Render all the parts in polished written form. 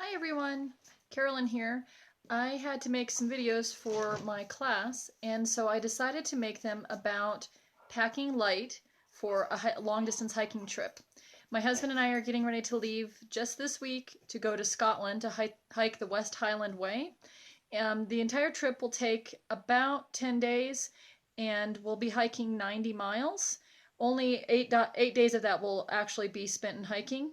Hi everyone, Carolyn here. I had to make some videos for my class, and so I decided to make them about packing light for a long distance hiking trip. My husband and I are getting ready to leave just this week to go to Scotland to hike the West Highland Way. The entire trip will take about 10 days and we'll be hiking 90 miles. Only 8 days of that will actually be spent in hiking.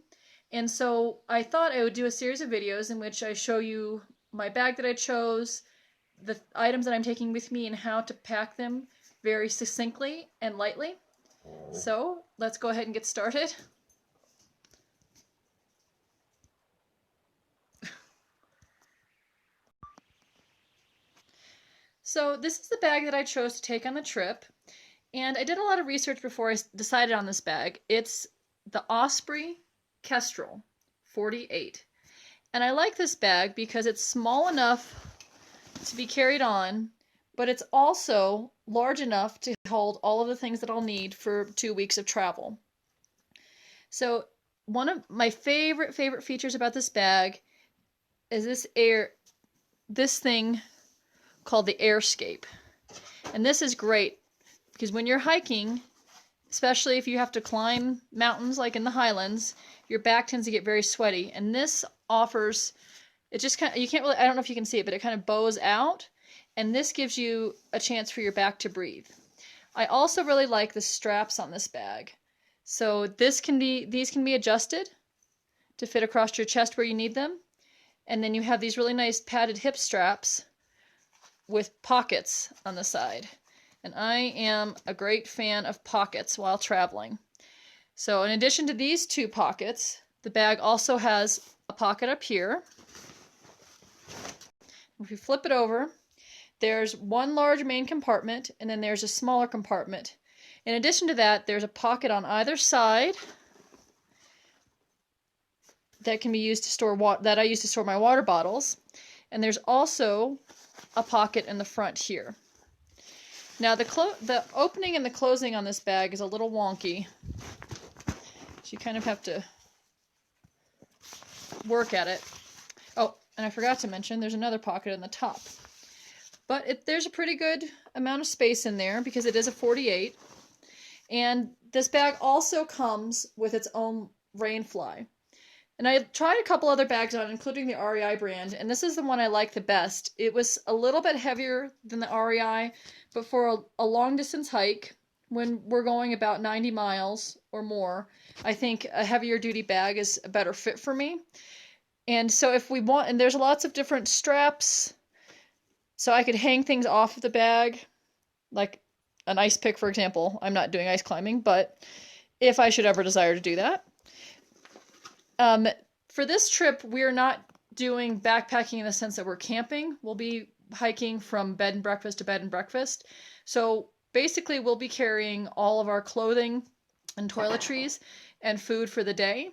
And so I thought I would do a series of videos in which I show you my bag that I chose, the items that I'm taking with me, and how to pack them very succinctly and lightly. So let's go ahead and get started. So this is the bag that I chose to take on the trip, and I did a lot of research before I decided on this bag. It's the Osprey Kestrel 48. And I like this bag because it's small enough to be carried on, but it's also large enough to hold all of the things that I'll need for 2 weeks of travel. So one of my favorite features about this bag is this thing called the Airscape. And this is great because when you're hiking, especially if you have to climb mountains like in the Highlands, your back tends to get very sweaty. And this offers, it just kind of, you can't really, I don't know if you can see it, but it kind of bows out. And this gives you a chance for your back to breathe. I also really like the straps on this bag. So these can be adjusted to fit across your chest where you need them. And then you have these really nice padded hip straps with pockets on the side. And I am a great fan of pockets while traveling. So in addition to these two pockets, the bag also has a pocket up here. If you flip it over, there's one large main compartment, and then there's a smaller compartment. In addition to that, there's a pocket on either side that can be used to store that I use to store my water bottles. And there's also a pocket in the front here. Now the opening and the closing on this bag is a little wonky. So you kind of have to work at it. Oh, and I forgot to mention there's another pocket in the top. But there's a pretty good amount of space in there because it is a 48. And this bag also comes with its own rain fly. And I tried a couple other bags on, including the REI brand, and this is the one I like the best. It was a little bit heavier than the REI, but for a long distance hike, when we're going about 90 miles or more, I think a heavier duty bag is a better fit for me. And so if we want, and there's lots of different straps, so I could hang things off of the bag, like an ice pick, for example. I'm not doing ice climbing, but if I should ever desire to do that. For this trip, we're not doing backpacking in the sense that we're camping. We'll be hiking from bed and breakfast to bed and breakfast. So basically, we'll be carrying all of our clothing and toiletries and food for the day.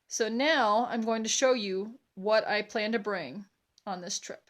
So now I'm going to show you what I plan to bring on this trip.